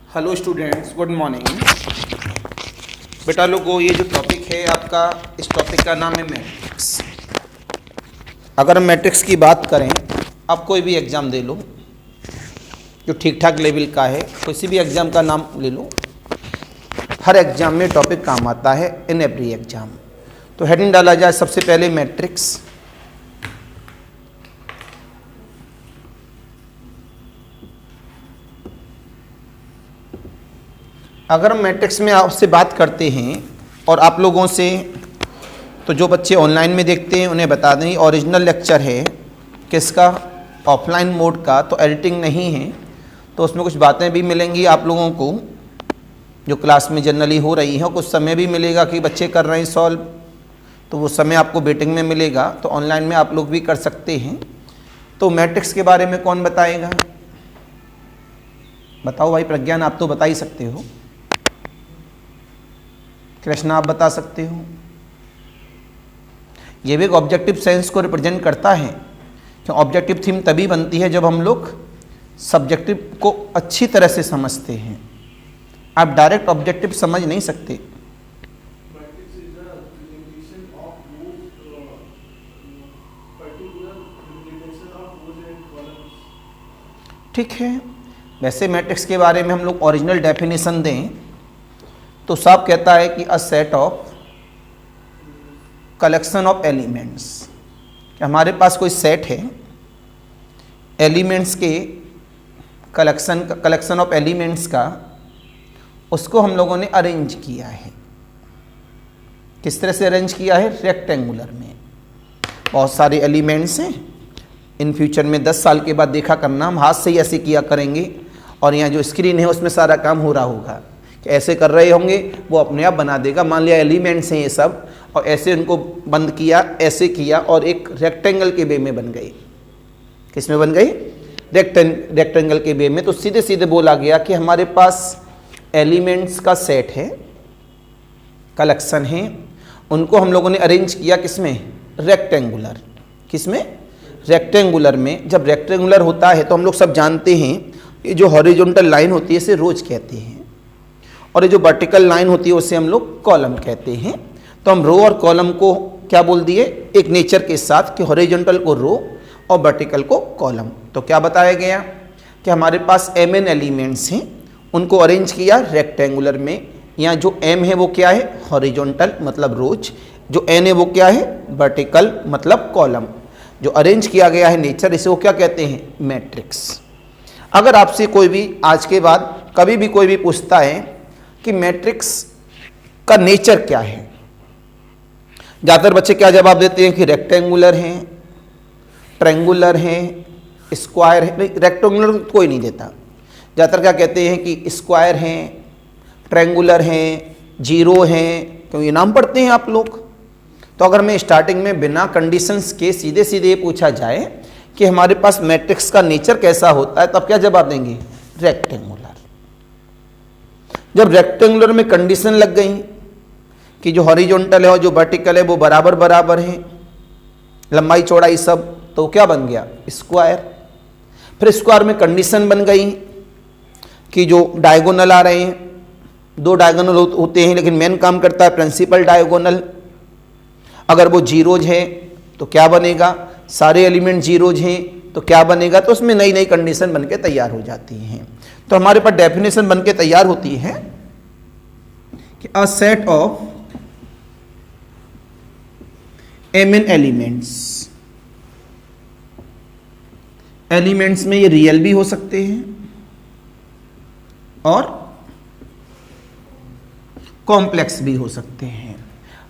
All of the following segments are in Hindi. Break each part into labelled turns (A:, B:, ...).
A: Hello students, good morning. बेटा लोगों, ये जो टॉपिक है आपका, इस टॉपिक का नाम है मैट्रिक्स। अगर हम मैट्रिक्स की बात करें, आप कोई भी एग्ज़ाम दे लो जो ठीक ठाक लेवल का है, किसी भी एग्ज़ाम का नाम ले लो, हर एग्ज़ाम में टॉपिक काम आता है, इन एवरी एग्ज़ाम। तो हेडिंग डाला जाए सबसे पहले मैट्रिक्स। अगर हम मैट्रिक्स में आपसे बात करते हैं और आप लोगों से, तो जो बच्चे ऑनलाइन में देखते हैं उन्हें बता दें, ओरिजिनल लेक्चर है किसका, ऑफलाइन मोड का, तो एडिटिंग नहीं है, तो उसमें कुछ बातें भी मिलेंगी आप लोगों को जो क्लास में जनरली हो रही हैं। कुछ समय भी मिलेगा कि बच्चे कर रहे हैं सॉल्व, तो वो समय आपको वेटिंग में मिलेगा, तो ऑनलाइन में आप लोग भी कर सकते हैं। तो मैट्रिक्स के बारे में कौन बताएगा? बताओ भाई प्रज्ञान, आप तो बता ही सकते हो। कृष्णा, आप बता सकते हो। ये भी एक ऑब्जेक्टिव सेंस को रिप्रेजेंट करता है, कि ऑब्जेक्टिव थीम तभी बनती है जब हम लोग सब्जेक्टिव को अच्छी तरह से समझते हैं। आप डायरेक्ट ऑब्जेक्टिव समझ नहीं सकते। ठीक है, वैसे मैट्रिक्स के बारे में हम लोग ओरिजिनल डेफिनेशन दें तो साफ कहता है कि अ set of collection of elements, कि हमारे पास कोई सेट है, एलिमेंट्स के कलेक्शन ऑफ एलिमेंट्स का, उसको हम लोगों ने अरेंज किया है। किस तरह से अरेंज किया है? रेक्टेंगुलर में। बहुत सारे एलिमेंट्स हैं, इन फ्यूचर में 10 साल के बाद देखा करना, हम हाथ से ही ऐसे किया करेंगे और यहाँ जो स्क्रीन है उसमें सारा काम हो रहा होगा, कि ऐसे कर रहे होंगे, वो अपने आप बना देगा। मान लिया एलिमेंट्स हैं ये सब, और ऐसे उनको बंद किया, ऐसे किया, और एक रेक्टेंगल के वे में बन गई। किस में बन गई? रेक्टेंगल के वे में। तो सीधे सीधे बोला गया कि हमारे पास एलिमेंट्स का सेट है, कलेक्शन है, उनको हम लोगों ने अरेंज किया किसमें? रेक्टेंगुलर। किसमें? रेक्टेंगुलर में। जब रेक्टेंगुलर होता है तो हम लोग सब जानते हैं, ये जो हॉरिजॉन्टल लाइन होती है इसे रोज कहते हैं, और ये जो वर्टिकल लाइन होती है उसे हम लोग कॉलम कहते हैं। तो हम रो और कॉलम को क्या बोल दिए? एक नेचर के साथ, कि हॉरिजॉन्टल को रो और वर्टिकल को कॉलम। तो क्या बताया गया कि हमारे पास mn एलिमेंट्स हैं, उनको अरेंज किया रेक्टेंगुलर में। यहाँ जो m है वो क्या है? हॉरिजॉन्टल मतलब रोज। जो n है वो क्या है? वर्टिकल मतलब कॉलम। जो अरेंज किया गया है नेचर, इसे वो क्या कहते हैं? मैट्रिक्स। अगर आपसे कोई भी आज के बाद कभी भी कोई भी पूछता है कि मैट्रिक्स का नेचर क्या है, ज़्यादातर बच्चे क्या जवाब देते हैं? कि रेक्टेंगुलर हैं, ट्रायंगुलर हैं, स्क्वायर है। नहीं, रेक्टेंगुलर कोई नहीं देता। ज़्यादातर क्या कहते हैं? कि स्क्वायर हैं, ट्रायंगुलर हैं, जीरो हैं। क्यों ये नाम पढ़ते हैं आप लोग? तो अगर मैं स्टार्टिंग में बिना कंडीशंस के सीधे सीधे पूछा जाए कि हमारे पास मैट्रिक्स का नेचर कैसा होता है, तो आप क्या जवाब देंगे? रेक्टेंगुलर। जब रेक्टेंगुलर में कंडीशन लग गई कि जो हॉरिजॉन्टल है और जो वर्टिकल है वो बराबर बराबर है, लंबाई चौड़ाई सब, तो क्या बन गया? स्क्वायर। फिर स्क्वायर में कंडीशन बन गई कि जो डायगोनल आ रहे हैं, 2 डायगोनल होते हैं, लेकिन मेन काम करता है प्रिंसिपल डायगोनल। अगर वो जीरोज है तो क्या बनेगा? सारे एलिमेंट जीरोज हैं तो क्या बनेगा? तो उसमें नई नई कंडीशन बन के तैयार हो जाती हैं। तो हमारे पास डेफिनेशन बन के तैयार होती है कि अ set of mn elements. Elements में ये रियल भी हो सकते हैं और कॉम्प्लेक्स भी हो सकते हैं।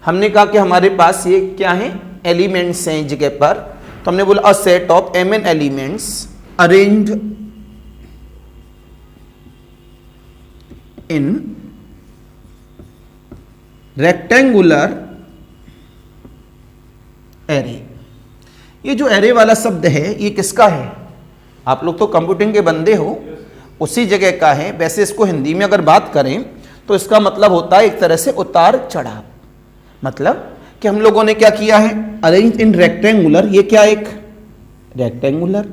A: हमने कहा कि हमारे पास ये क्या है? एलिमेंट्स हैं जगह पर, तो हमने बोला a set of mn elements arranged in rectangular array. ये जो एरे वाला शब्द है ये किसका है? आप लोग तो कंप्यूटिंग के बंदे हो, उसी जगह का है। वैसे इसको हिंदी में अगर बात करें तो इसका मतलब होता है एक तरह से उतार चढ़ाव। मतलब कि हम लोगों ने क्या किया है? Arrange in rectangular. ये क्या? एक रेक्टेंगुलर।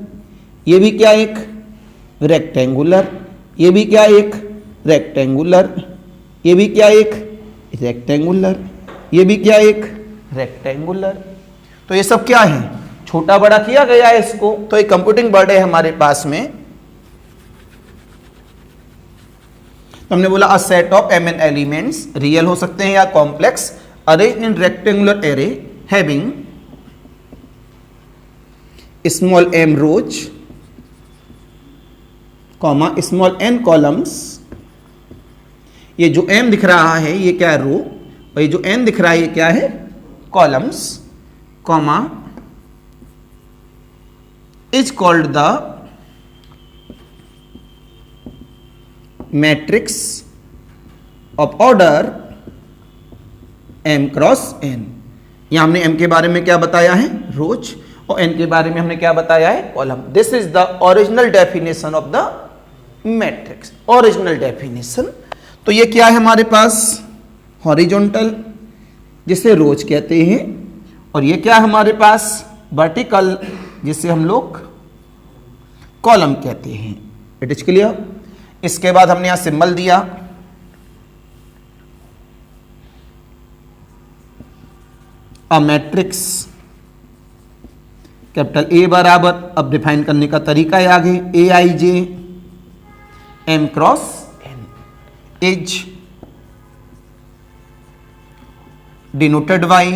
A: ये भी क्या? एक रेक्टेंगुलर। ये भी क्या? एक रेक्टेंगुलर, ये भी क्या एक रेक्टेंगुलर, ये भी क्या एक रेक्टेंगुलर। तो ये सब क्या है, छोटा बड़ा किया गया है इसको। तो एक कंप्यूटिंग वर्ड है हमारे पास में। तो हमने बोला a set of mn elements, real हो सकते हैं या complex, arranged in rectangular array having small m rows comma small n columns. ये जो m दिख रहा है ये क्या है, रो, और ये जो n दिख रहा है ये क्या है, columns, comma is called the matrix of order m cross n। यहां हमने m के बारे में क्या बताया है, रोज, और n के बारे में हमने क्या बताया है, column. This is the original definition of the matrix, original definition. तो ये क्या है हमारे पास, हॉरिजॉन्टल जिसे रोज कहते हैं, और ये क्या है हमारे पास, वर्टिकल जिसे हम लोग कॉलम कहते हैं। It is clear. इसके बाद हमने यहां सिंबल दिया, अ मैट्रिक्स कैपिटल ए बराबर, अब डिफाइन करने का तरीका है आगे, A I J M cross N is denoted by.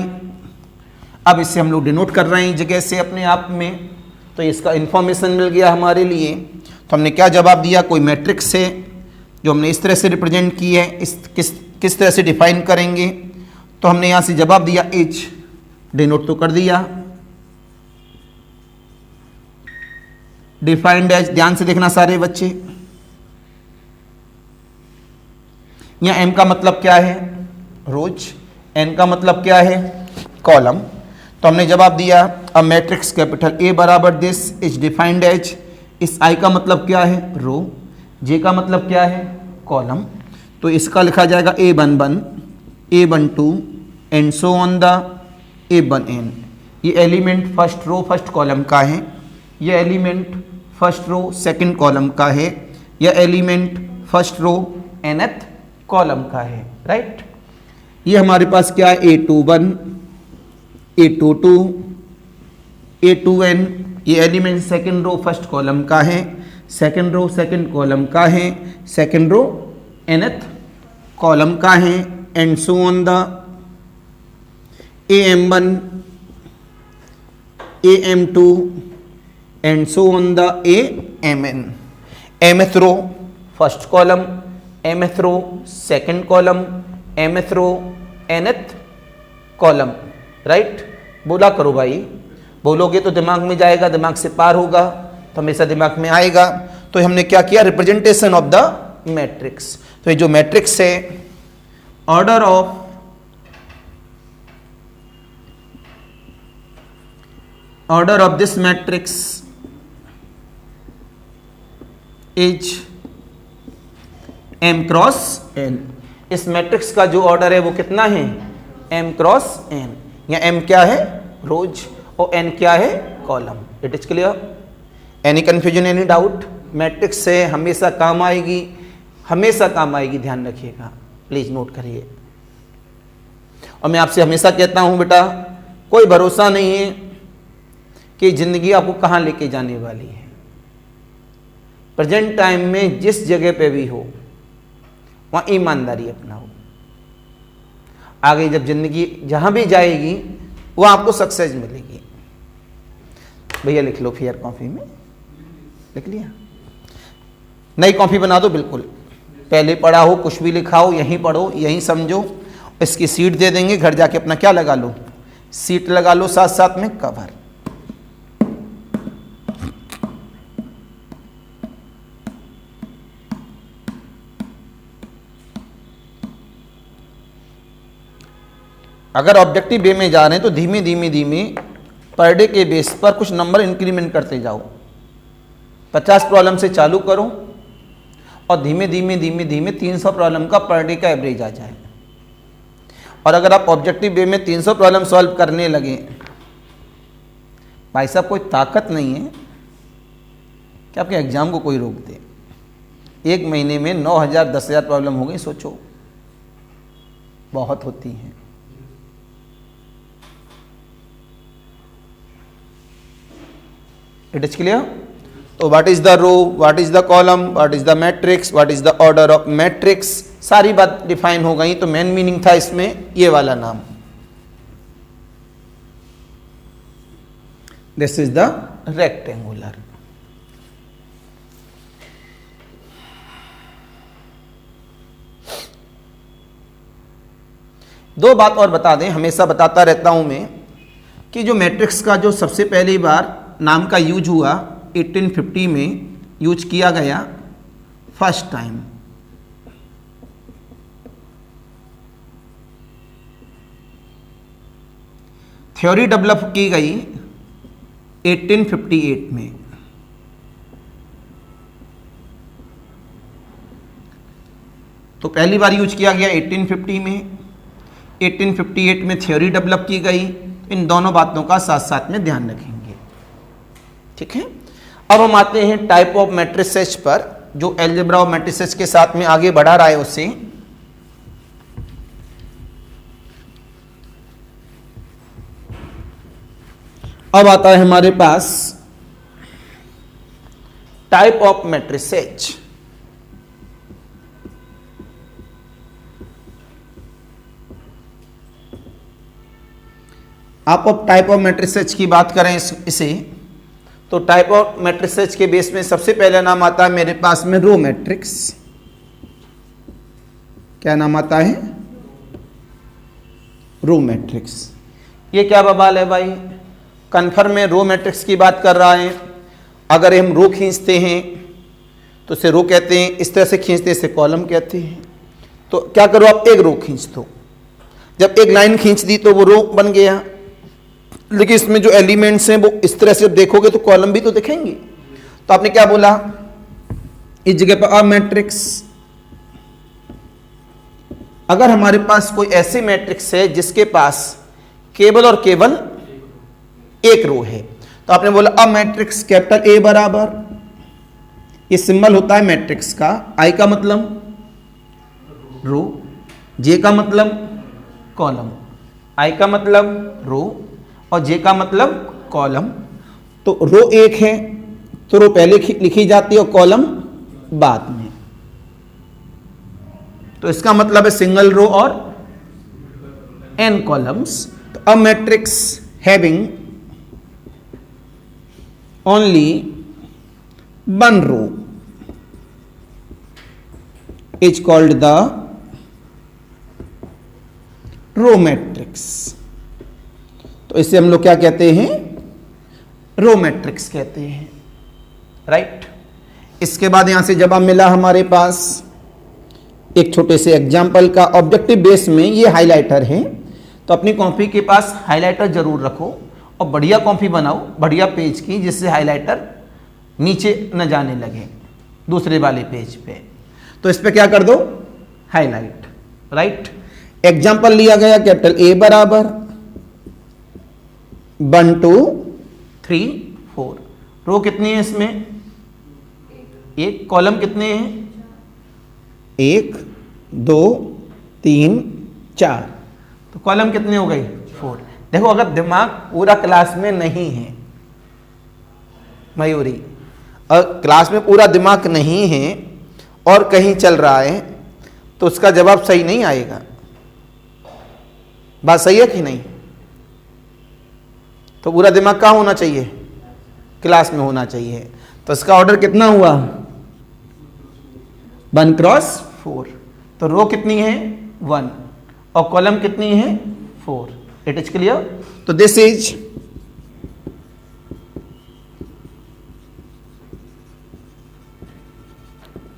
A: अब इसे हम लोग डिनोट कर रहे हैं जगह से अपने आप में, तो इसका इंफॉर्मेशन मिल गया हमारे लिए। तो हमने क्या जवाब दिया, कोई मैट्रिक्स है जो हमने इस तरह से रिप्रेजेंट की है, किस तरह से डिफाइन करेंगे। तो हमने यहां से जवाब दिया एच, डिनोट तो कर दिया, डिफाइंड एज, ध्यान से देखना सारे बच्चे, यहां एम का मतलब क्या है, रोज, एन का मतलब क्या है, कॉलम। तो हमने जवाब दिया अ मैट्रिक्स कैपिटल ए बराबर दिस इज डिफाइंड एज, इस आई का मतलब क्या है, रो, जे का मतलब क्या है, कॉलम। तो इसका लिखा जाएगा A11, A12 and so on the A1n। ये element first row first column का है, ये element first row second column का है, यह element first row nth column का है, राइट। ये हमारे पास क्या है, A21, A22, A2n, ये element second row first column का है, सेकंड रो सेकंड कॉलम का है, सेकंड रो nth कॉलम का है, and so on the AM1, AM2 and so on the AMN। mth row first column, mth row second column, mth row nth column, right. बोला करो भाई, बोलोगे तो दिमाग में जाएगा, दिमाग से पार होगा तो हमेशा दिमाग में आएगा। तो हमने क्या किया, रिप्रेजेंटेशन ऑफ द मैट्रिक्स। तो ये जो मैट्रिक्स है, order of this matrix is m cross n। इस मैट्रिक्स का जो ऑर्डर है वो कितना है, m क्रॉस n। या m क्या है, रोज, और n क्या है, column. It is clear. Any confusion, any doubt. Matrix से हमेशा काम आएगी, हमेशा काम आएगी, ध्यान रखिएगा, प्लीज नोट करिए। और मैं आपसे हमेशा कहता हूं बेटा, कोई भरोसा नहीं है कि जिंदगी आपको कहां लेके जाने वाली है। प्रेजेंट टाइम में जिस जगह पे भी हो वहां ईमानदारी अपनाओ। आगे जब जिंदगी जहां भी जाएगी वहां आपको सक्सेस मिलेगी। भैया लिख लो फेयर कॉपी में, लिख लिया, नई कॉपी बना दो बिल्कुल, पहले पढ़ा हो, कुछ भी लिखा हो यहीं पढ़ो, यहीं समझो। इसकी सीट दे देंगे, घर जाके अपना क्या लगा लो, सीट लगा लो, साथ साथ में कवर। अगर ऑब्जेक्टिव वे में जा रहे हैं तो धीमे धीमे धीमे पर डे के बेस पर कुछ नंबर इंक्रीमेंट करते जाओ। 50 प्रॉब्लम से चालू करो और धीमे धीमे धीमे धीमे 300 प्रॉब्लम का पर डे का एवरेज आ जाए। और अगर आप ऑब्जेक्टिव वे में 300 प्रॉब्लम सॉल्व करने लगे, भाई साहब कोई ताकत नहीं है कि आपके एग्जाम को कोई रोक दे। एक महीने में 9,000 10,000 प्रॉब्लम हो गई, सोचो, बहुत होती हैं। It is clear? तो what is the row, what is the column, what is the matrix, what is the order of matrix, सारी बात डिफाइन हो गई। तो मेन मीनिंग था इसमें ये वाला नाम, दिस इज द रेक्टेंगुलर। दो बात और बता दें, हमेशा बताता रहता हूं मैं कि जो मैट्रिक्स का जो सबसे पहली बार नाम का यूज हुआ 1850 में यूज किया गया फर्स्ट टाइम, थ्योरी डेवलप की गई 1858 में। तो पहली बार यूज किया गया 1850 में, 1858 में थ्योरी डेवलप की गई। इन दोनों बातों का साथ साथ में ध्यान रखेंगे, ठीक है। अब हम आते हैं टाइप ऑफ मैट्रिसेस पर, जो अलजेब्रा ऑफ मैट्रिसेस के साथ में आगे बढ़ा रहा है उसे। अब आता है हमारे पास टाइप ऑफ मैट्रिसेस। आप अब टाइप ऑफ मैट्रिसेस की बात करें इसे, तो टाइप ऑफ मैट्रिसेस के बेस में सबसे पहला नाम आता है मेरे पास में रो मैट्रिक्स। क्या नाम आता है? Row matrix. ये क्या बवाल है भाई, कन्फर्म में रो मैट्रिक्स की बात कर रहा है। अगर हम रो खींचते हैं तो इसे रो कहते हैं, इस तरह से खींचते इसे कॉलम कहते हैं। तो क्या करो, आप एक रो खींच दो, जब एक लाइन खींच दी तो वो रो बन गया, लेकिन इसमें जो एलिमेंट्स हैं वो इस तरह से जब देखोगे तो कॉलम भी तो दिखेंगे। तो आपने क्या बोला, इस जगह पर अ मैट्रिक्स। अगर हमारे पास कोई ऐसी मैट्रिक्स है जिसके पास केवल और केवल एक रो है, तो आपने बोला अ मैट्रिक्स कैपिटल ए बराबर, ये सिंबल होता है मैट्रिक्स का, आई का मतलब रो, जे का मतलब कॉलम, आई का मतलब रो और जे का मतलब कॉलम। तो रो एक है तो रो पहले लिखी जाती है और कॉलम बाद में। तो इसका मतलब है सिंगल रो और n कॉलम्स। तो a matrix having only one row is called the row matrix. तो इसे हम लोग क्या कहते हैं, रो मैट्रिक्स कहते हैं, राइट। इसके बाद यहां से जवाब मिला हमारे पास एक छोटे से एग्जाम्पल का। ऑब्जेक्टिव बेस में ये हाइलाइटर है, तो अपनी कॉपी के पास हाइलाइटर जरूर रखो और बढ़िया कॉपी बनाओ, बढ़िया पेज की, जिससे हाइलाइटर नीचे न जाने लगे दूसरे वाले पेज पे। तो इस पे क्या कर दो, हाईलाइट, राइट। एग्जाम्पल लिया गया कैपिटल ए बराबर 1 2 3 4। रो कितनी है इसमें, एक। कॉलम कितने हैं, 1 2 3 4। तो कॉलम कितने हो गई, 4। देखो, अगर दिमाग पूरा क्लास में नहीं है मयूरी, और क्लास में पूरा दिमाग नहीं है और कहीं चल रहा है, तो उसका जवाब सही नहीं आएगा। बात सही है कि नहीं? तो पूरा दिमाग कहाँ होना चाहिए, क्लास में होना चाहिए। तो इसका ऑर्डर कितना हुआ, 1 क्रॉस 4। तो रो कितनी है, 1 और कॉलम कितनी है, 4। It is clear? तो दिस इज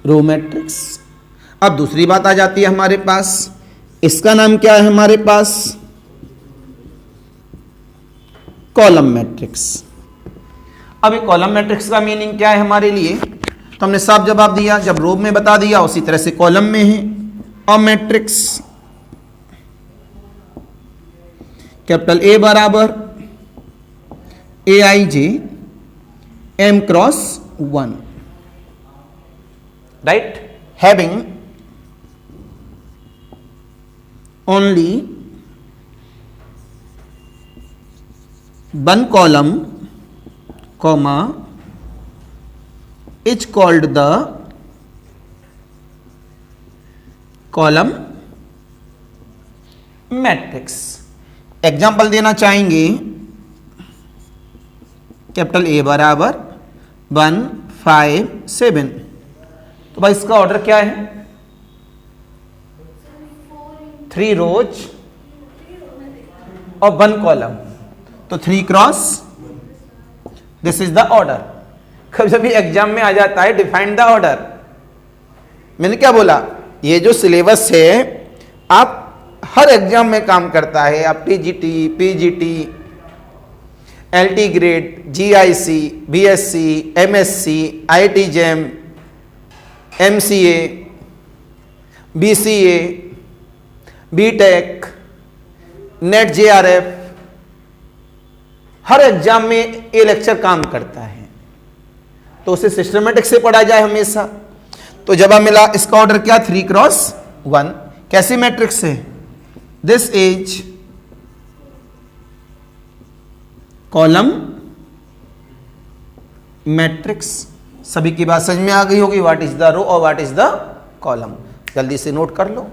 A: रो मैट्रिक्स। अब दूसरी बात आ जाती है हमारे पास, इसका नाम क्या है हमारे पास, कॉलम मैट्रिक्स। अब ये कॉलम मैट्रिक्स का मीनिंग क्या है हमारे लिए, तो हमने साफ जवाब दिया, जब रो में बता दिया उसी तरह से कॉलम में है। अ मैट्रिक्स कैपिटल ए बराबर AIJ M cross 1। Right, having only one column comma is called the column matrix. Example देना चाहेंगे, कैपिटल ए बराबर 1 5 7, तो भाई इसका ऑर्डर क्या है? 3 रोज और 1 कॉलम, तो 3 cross, this is the order. कभी कभी एग्जाम में आ जाता है डिफाइंड द ऑर्डर। मैंने क्या बोला, ये जो सिलेबस है आप हर एग्जाम में काम करता है। आप TGT, PGT, LT grade, GIC, BSc, MSc, IT JAM, MCA, BCA, BTech, NET JRF, हर एग्जाम में ये लेक्चर काम करता है, तो उसे सिस्टमेटिक से पढ़ा जाए हमेशा। तो जवाब मिला, इसका ऑर्डर क्या? 3 क्रॉस 1। कैसी मैट्रिक्स है? This is column matrix. सभी की बात समझ में आ गई होगी, व्हाट इज द रो और व्हाट इज द कॉलम। जल्दी से नोट कर लो।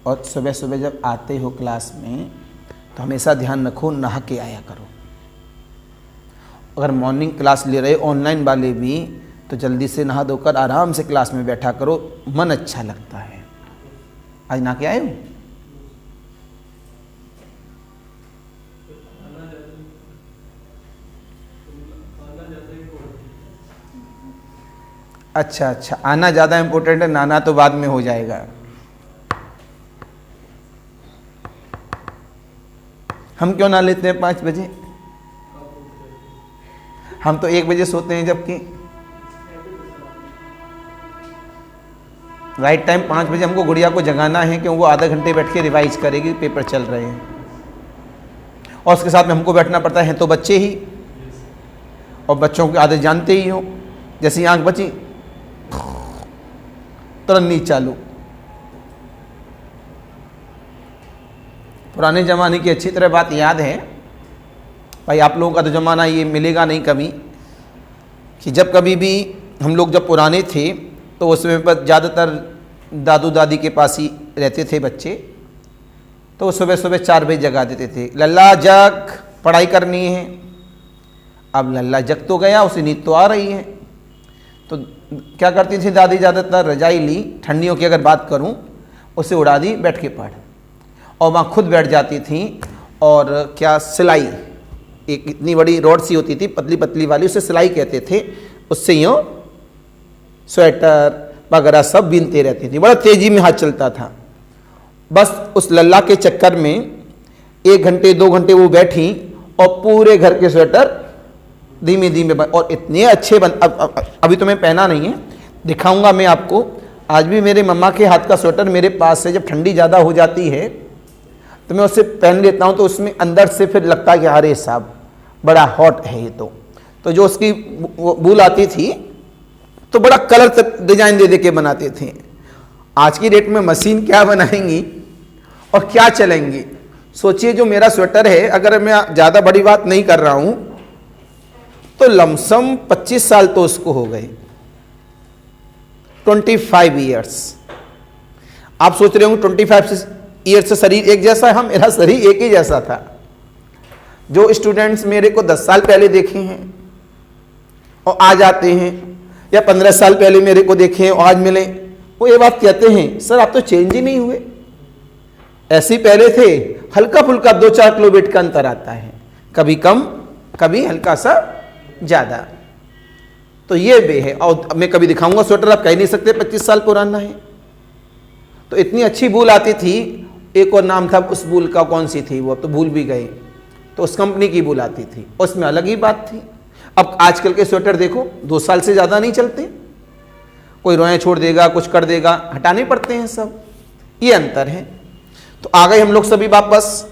A: और सुबह सुबह जब आते हो क्लास में तो हमेशा ध्यान रखो, नहा के आया करो। अगर मॉर्निंग क्लास ले रहे ऑनलाइन वाले भी, तो जल्दी से नहा धोकर आराम से क्लास में बैठा करो, मन अच्छा लगता है। आज नहा के आए हो? अच्छा अच्छा, आना ज़्यादा इम्पोर्टेंट है, नहाना तो बाद में हो जाएगा। हम क्यों ना लेते हैं 5 बजे? हम तो 1 बजे सोते हैं, जबकि राइट टाइम 5 बजे हमको गुड़िया को जगाना है, क्योंकि वो आधा घंटे बैठ के रिवाइज करेगी, पेपर चल रहे हैं, और उसके साथ में हमको बैठना पड़ता है। तो बच्चे ही, और बच्चों की आदत जानते ही हो, जैसी आंख बची तुरंत नींद चालू। पुराने ज़माने की अच्छी तरह बात याद है भाई, आप लोगों का तो ज़माना ये मिलेगा नहीं कभी, कि जब कभी भी हम लोग जब पुराने थे तो उस समय पर ज़्यादातर दादू दादी के पास ही रहते थे बच्चे, तो वो सुबह सुबह 4 बजे जगा देते थे, लल्ला जग, पढ़ाई करनी है। अब लल्ला जग तो गया, उसे नींद तो आ रही है, तो क्या करती थी दादी, ज़्यादातर रजाई ली, ठंडियों की अगर बात करूं, उसे उड़ा दी, बैठ के पढ़, और वहाँ खुद बैठ जाती थी। और क्या, सिलाई, एक इतनी बड़ी रॉड सी होती थी, पतली पतली वाली, उसे सिलाई कहते थे, उससे यूँ स्वेटर वगैरह सब बीनते रहती थी, बड़ा तेज़ी में हाथ चलता था। बस उस लल्ला के चक्कर में 1 घंटे 2 घंटे वो बैठी और पूरे घर के स्वेटर धीमे धीमे और इतने अच्छे अभी तो मैं पहना नहीं है, दिखाऊंगा मैं आपको। आज भी मेरे मम्मा के हाथ का स्वेटर मेरे पास है, जब ठंडी ज़्यादा हो जाती है तो मैं उसे पहन लेता हूँ, तो उसमें अंदर से फिर लगता है कि अरे साहब बड़ा हॉट है ये। तो जो उसकी बूल आती थी तो बड़ा कलर तक डिजाइन दे दे के बनाते थे। आज की डेट में मशीन क्या बनाएंगी और क्या चलेंगी। सोचिए, जो मेरा स्वेटर है, अगर मैं ज़्यादा बड़ी बात नहीं कर रहा हूँ तो लमसम 25 साल तो उसको हो गए, 25 ईयर्स। आप सोच रहे होंगे 25 ईयर्स से शरीर एक जैसा है? हाँ, मेरा शरीर एक ही जैसा था। जो स्टूडेंट्स मेरे को 10 साल पहले देखे हैं और आज आते हैं, या 15 साल पहले मेरे को देखे हैं और आज मिले, वो ये बात कहते हैं, सर आप तो चेंज ही नहीं हुए, ऐसे ही पहले थे। हल्का फुल्का 2-4 किलो वेट का अंतर आता है, कभी कम कभी हल्का सा ज़्यादा। तो ये वे है। और मैं कभी दिखाऊंगा स्वेटर, आप कह नहीं सकते 25 साल पुराना है। तो इतनी अच्छी बूल आती थी, एक और नाम था उस बूल का, कौन सी थी वो, अब तो भूल भी गए। तो उस कंपनी की बूल आती थी, उसमें अलग ही बात थी। अब आजकल के स्वेटर देखो, 2 साल से ज़्यादा नहीं चलते। कोई रोएं छोड़ देगा, कुछ कर देगा, हटाने पड़ते हैं सब, ये अंतर है। तो आ गए हम लोग सभी वापस,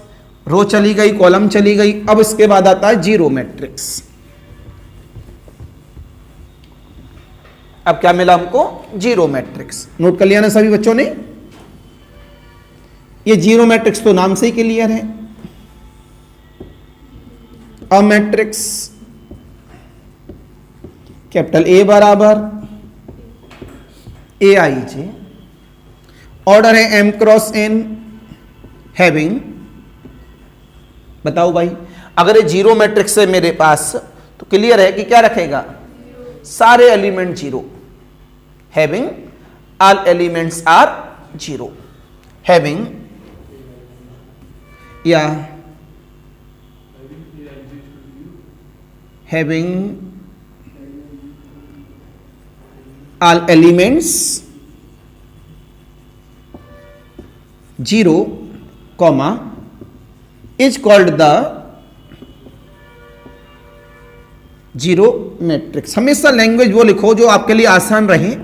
A: रो चली गई, कॉलम चली गई। अब इसके बाद आता है जीरो मैट्रिक्स। अब क्या मिला हमको? Zero matrix. नोट कर लिया ना सभी बच्चों ने? ये जीरो मैट्रिक्स तो नाम से ही क्लियर है। अ मैट्रिक्स कैपिटल ए बराबर ए आई जे, ऑर्डर है एम क्रॉस एन, हैविंग, बताओ भाई, अगर ये जीरो मैट्रिक्स है मेरे पास तो क्लियर है कि क्या रखेगा? सारे element zero, having all elements are zero, having या having all elements zero comma is called the zero matrix. हमेशा लैंग्वेज वो लिखो जो आपके लिए आसान रहे।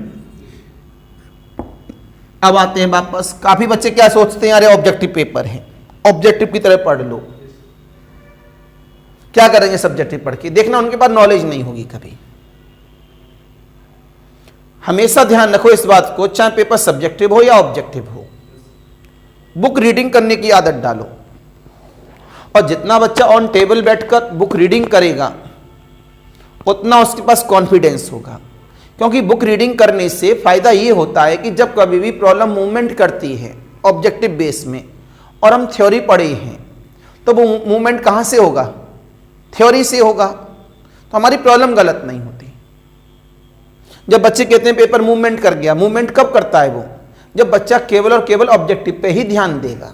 A: अब आते हैं वापस, काफी बच्चे क्या सोचते हैं, अरे ऑब्जेक्टिव पेपर है, ऑब्जेक्टिव की तरह पढ़ लो। क्या करेंगे सब्जेक्टिव पढ़ के? देखना उनके पास नॉलेज नहीं होगी कभी। हमेशा ध्यान रखो इस बात को, चाहे पेपर सब्जेक्टिव हो या ऑब्जेक्टिव हो, बुक रीडिंग करने की आदत डालो। और जितना बच्चा ऑन टेबल बैठकर बुक रीडिंग करेगा उतना उसके पास कॉन्फिडेंस होगा। क्योंकि बुक रीडिंग करने से फायदा ये होता है कि जब कभी भी प्रॉब्लम मूवमेंट करती है ऑब्जेक्टिव बेस में और हम थ्योरी पढ़े हैं तो वो मूवमेंट कहाँ से होगा? थ्योरी से होगा, तो हमारी प्रॉब्लम गलत नहीं होती। जब बच्चे कहते हैं पेपर मूवमेंट कर गया, मूवमेंट कब करता है वो? जब बच्चा केवल और केवल ऑब्जेक्टिव पे ही ध्यान देगा।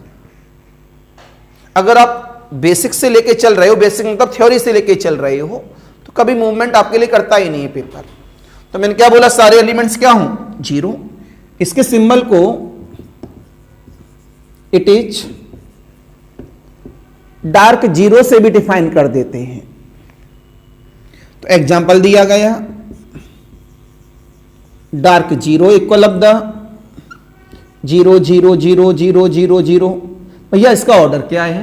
A: अगर आप बेसिक से लेके चल रहे हो, बेसिक मतलब थ्योरी से लेके चल रहे हो, तो कभी मूवमेंट आपके लिए करता ही नहीं है पेपर। तो मैंने क्या बोला? सारे एलिमेंट्स क्या हों? जीरो। इसके सिंबल को इट इज डार्क जीरो से भी डिफाइन कर देते हैं। तो एग्जांपल दिया गया, dark zero equal of the zero zero zero zero zero zero. भैया इसका ऑर्डर क्या है?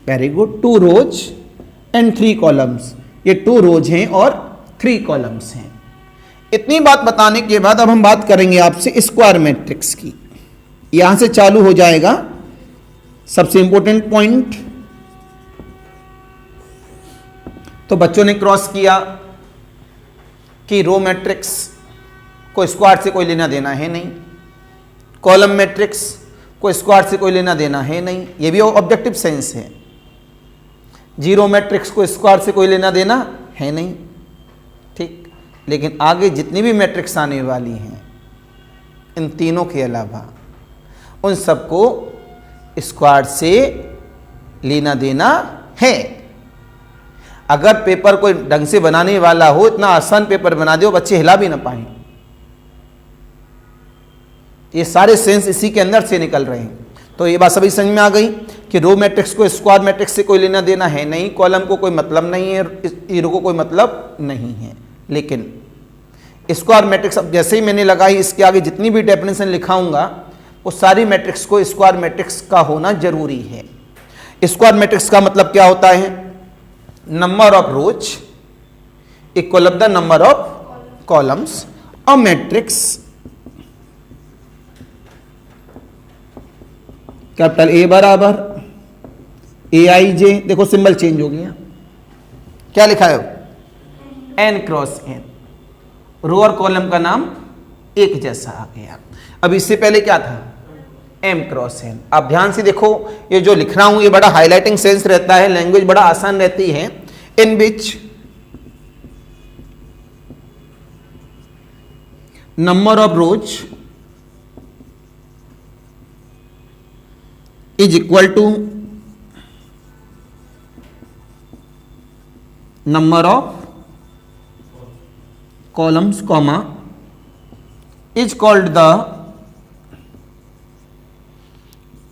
A: Very good, 2 rows and 3 columns. ये 2 रोज हैं और 3 कॉलम्स हैं। इतनी बात बताने के बाद अब हम बात करेंगे आपसे स्क्वायर मैट्रिक्स की। यहां से चालू हो जाएगा सबसे इंपॉर्टेंट पॉइंट। तो बच्चों ने क्रॉस किया कि रो मैट्रिक्स को स्क्वायर से कोई लेना देना है नहीं, कॉलम मैट्रिक्स को स्क्वायर से कोई लेना देना है नहीं, ये भी ऑब्जेक्टिव सेंस है। जीरो मैट्रिक्स को स्क्वायर से कोई लेना देना है नहीं, ठीक। लेकिन आगे जितनी भी मैट्रिक्स आने वाली हैं इन तीनों के अलावा उन सबको स्क्वायर से लेना देना है। अगर पेपर कोई ढंग से बनाने वाला हो, इतना आसान पेपर बना दो बच्चे हिला भी ना पाए। ये सारे सेंस इसी के अंदर से निकल रहे हैं। तो ये बात सभी समझ में आ गई कि रो मैट्रिक्स को स्क्वायर मैट्रिक्स से कोई लेना देना है नहीं, कॉलम को कोई मतलब नहीं है, रो को कोई मतलब नहीं है। लेकिन स्क्वायर मैट्रिक्स, अब जैसे ही मैंने लगाई, इसके आगे जितनी भी डेफिनेशन लिखाऊंगा वो सारी मैट्रिक्स को स्क्वायर मैट्रिक्स का होना जरूरी है। स्क्वायर मैट्रिक्स का मतलब क्या होता है? Number of rose equal of the number of columns. A matrix capital A बराबर ए आई जे, देखो सिंबल चेंज हो गया, क्या लिखा है? N cross N. रो और कॉलम का नाम एक जैसा आ गया। अब इससे पहले क्या था? M cross N. अब ध्यान से देखो, ये जो लिख रहा हूं ये बड़ा हाईलाइटिंग सेंस रहता है, लैंग्वेज बड़ा आसान रहती है। In which number of rows is equal to number of columns comma is called the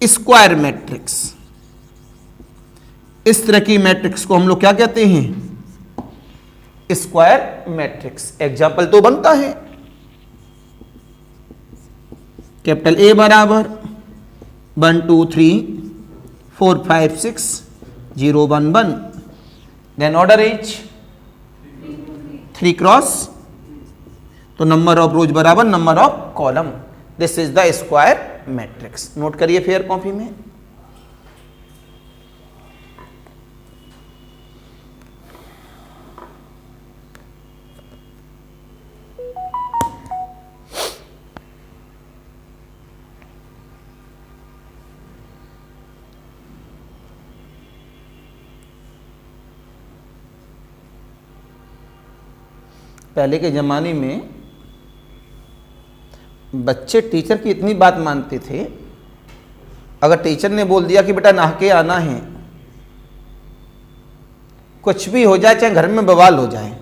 A: square matrix. इस तरह की मैट्रिक्स को हम लोग क्या कहते हैं? Square matrix. एग्जाम्पल तो बनता है, कैपिटल ए बराबर 1 2 3 4 5 6 0 1 1, देन ऑर्डर इज 3 क्रॉस, तो नंबर ऑफ रोज बराबर number of column. This is the square matrix. Note करिए फेयर कॉपी में। पहले के ज़माने में बच्चे टीचर की इतनी बात मानते थे, अगर टीचर ने बोल दिया कि बेटा नहा के आना है, कुछ भी हो जाए, चाहे घर में बवाल हो जाए,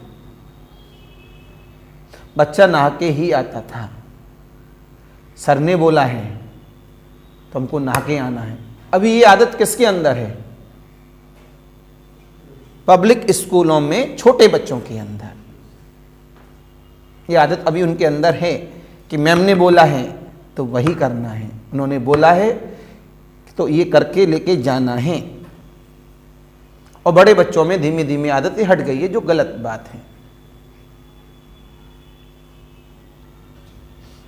A: बच्चा नहा के ही आता था। सर ने बोला है तो हमको नहा के आना है। अभी ये आदत किसके अंदर है? पब्लिक स्कूलों में छोटे बच्चों के अंदर ये आदत अभी उनके अंदर है कि मैम ने बोला है तो वही करना है, उन्होंने बोला है तो ये करके लेके जाना है। और बड़े बच्चों में धीमे धीमे आदतें हट गई है, जो गलत बात है।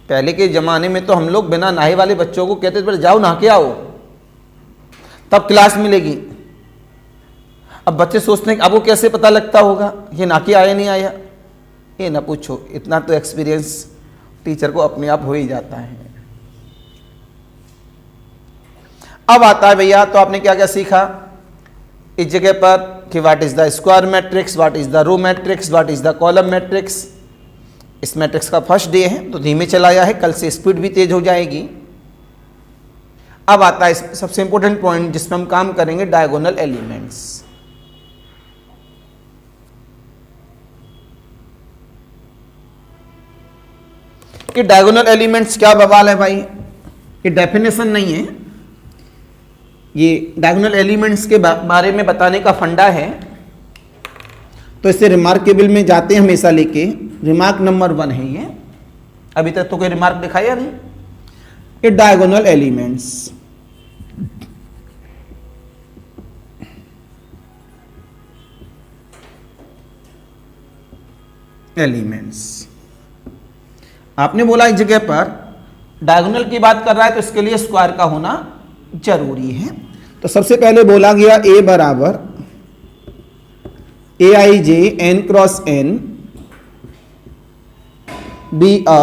A: पहले के ज़माने में तो हम लोग बिना नहाए वाले बच्चों को कहते थे जाओ नहा के आओ, तब क्लास मिलेगी। अब बच्चे सोचते हैं कि अब वो कैसे पता लगता होगा ये नहा के आया नहीं आया। ये ना पूछो, इतना तो एक्सपीरियंस टीचर को अपने आप हो ही जाता है। अब आता है भैया, तो आपने क्या क्या सीखा इस जगह पर कि what is the square matrix, what is the row matrix, what is the column matrix. इस मैट्रिक्स का फर्स्ट डे है तो धीमे चलाया है, कल से स्पीड भी तेज हो जाएगी। अब आता है सबसे इंपॉर्टेंट पॉइंट जिसमें हम काम करेंगे, डायगोनल एलिमेंट्स। कि डायगोनल एलिमेंट्स क्या बवाल है भाई, ये डेफिनेशन नहीं है, ये डायगोनल एलिमेंट्स के बारे में बताने का फंडा है। तो इससे रिमार्केबल में जाते हैं हमेशा लेके। रिमार्क नंबर 1 है ये, अभी तक तो कोई रिमार्क दिखाया नहीं। ये डायगोनल एलिमेंट्स, आपने बोला इस जगह पर डायगोनल की बात कर रहा है तो इसके लिए स्क्वायर का होना जरूरी है। तो सबसे पहले बोला गया ए बराबर A I J N cross N be a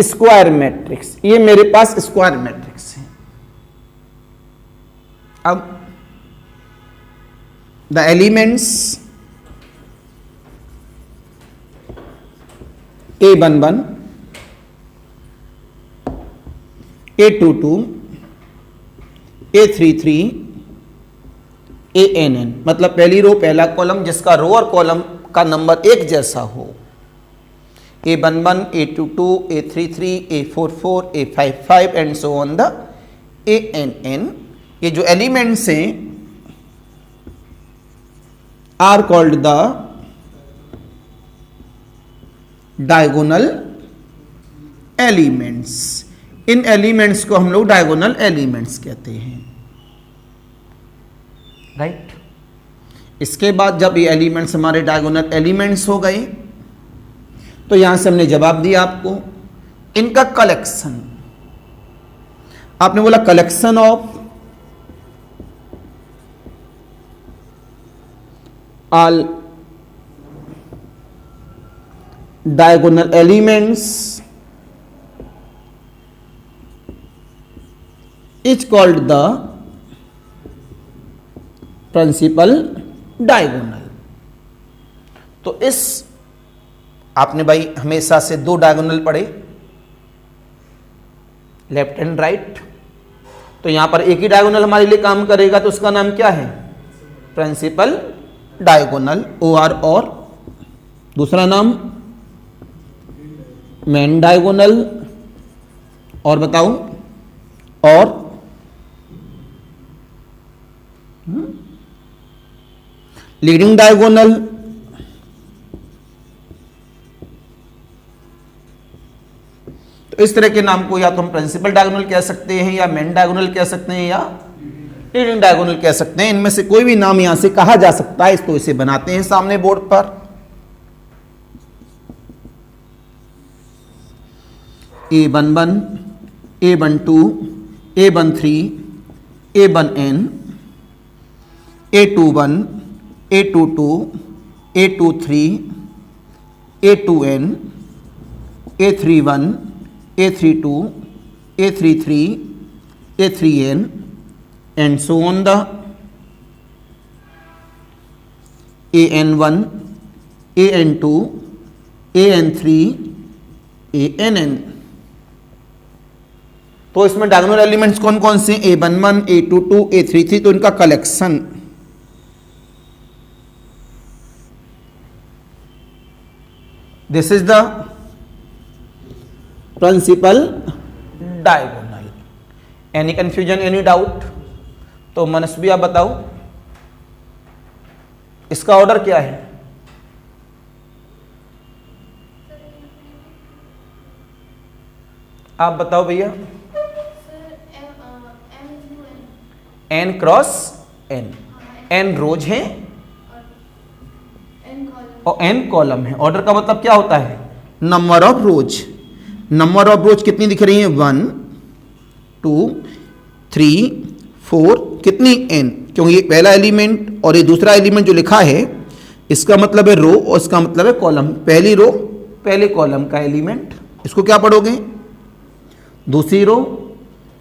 A: square matrix. ये मेरे पास स्क्वायर मैट्रिक्स है। अब the elements A11, A22, A33, ANN, मतलब पहली रो पहला कॉलम जिसका रो और कॉलम का नंबर एक जैसा हो। A11, A22, A33, A44, A55 and so on the ANN। ये जो एलिमेंट्स हैं are called the diagonal elements. इन एलिमेंट्स को हम लोग डायगोनल एलिमेंट्स कहते हैं, राइट। इसके बाद जब ये एलिमेंट्स हमारे डायगोनल एलिमेंट्स हो गए तो यहां से हमने जवाब दिया आपको। इनका कलेक्शन, आपने बोला collection of all diagonal elements is called the principal diagonal। तो इस आपने भाई हमेशा से 2 डायगोनल पढ़े, लेफ्ट एंड राइट। तो यहां पर एक ही डायगोनल हमारे लिए काम करेगा तो उसका नाम क्या है? Principal diagonal, OR। और दूसरा नाम मेन डायगोनल। और बताऊं? और लीडिंग डायगोनल, तो इस तरह के नाम को या तो हम प्रिंसिपल डायगोनल कह सकते हैं, या मेन डायगोनल कह सकते हैं, या लीडिंग डायगोनल कह सकते हैं। इनमें से कोई भी नाम यहां से कहा जा सकता है। इसको इसे बनाते हैं सामने बोर्ड पर। A11, A12, A13, A1N, A21, A22, A23, A2N, A31, A32, A33, A3N, and so on the AN1, AN2, AN3, ANN। तो इसमें डायगोनल एलिमेंट्स कौन कौन से? A11, A22, A33, तो इनका collection. This is the principal diagonal. Any confusion, any doubt? तो मनस्वी आप बताओ, इसका ऑर्डर क्या है? आप बताओ भैया। n क्रॉस n, n रोज है और n कॉलम है। ऑर्डर का मतलब क्या होता है? Number of rose. Number of रोज कितनी दिख रही है? 1 2 3 4, कितनी? n, क्योंकि ये पहला एलिमेंट और ये दूसरा एलिमेंट जो लिखा है इसका मतलब है रो और इसका मतलब है कॉलम। पहली रो पहले कॉलम का एलिमेंट, इसको क्या पढ़ोगे? दूसरी रो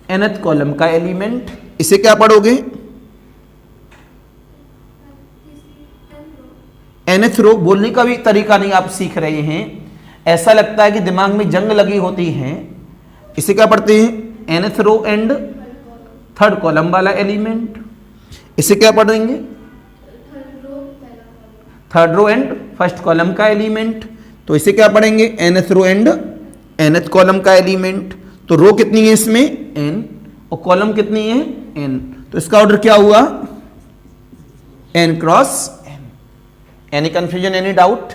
A: nth कॉलम का एलिमेंट, इसे क्या पढ़ोगे? nth रो। बोलने का भी तरीका नहीं आप सीख रहे हैं, ऐसा लगता है कि दिमाग में जंग लगी होती है। इसे क्या पढ़ते हैं? nth row and third column वाला एलिमेंट। इसे क्या पढ़ेंगे? Third row and first column का एलिमेंट। तो इसे क्या पढ़ेंगे? nth row and nth column का एलिमेंट। तो रो कितनी है इसमें? n, और कॉलम कितनी है? n। तो इसका ऑर्डर क्या हुआ? n cross n। Any confusion, any doubt?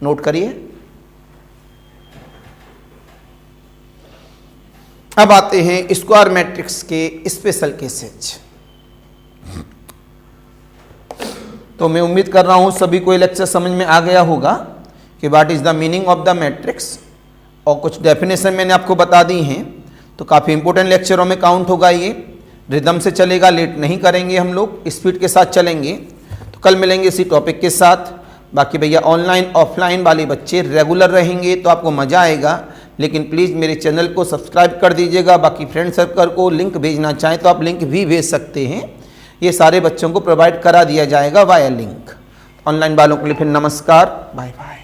A: Note करिए। अब आते हैं स्क्वायर मैट्रिक्स के स्पेशल केसेज। तो मैं उम्मीद कर रहा हूं सभी को ये लेक्चर समझ में आ गया होगा कि what is the meaning of the matrix, और कुछ डेफिनेशन मैंने आपको बता दी हैं। तो काफ़ी इंपॉर्टेंट लेक्चरों में काउंट होगा। ये रिदम से चलेगा, लेट नहीं करेंगे हम लोग, स्पीड के साथ चलेंगे। तो कल मिलेंगे इसी टॉपिक के साथ। बाकी भैया ऑनलाइन ऑफलाइन वाले बच्चे रेगुलर रहेंगे तो आपको मज़ा आएगा, लेकिन प्लीज़ मेरे चैनल को सब्सक्राइब कर दीजिएगा। बाकी फ्रेंड सर्कल को लिंक भेजना चाहें तो आप लिंक भी भेज सकते हैं। ये सारे बच्चों को प्रोवाइड करा दिया जाएगा वाया लिंक। ऑनलाइन वालों के लिए फिर नमस्कार, बाय बाय।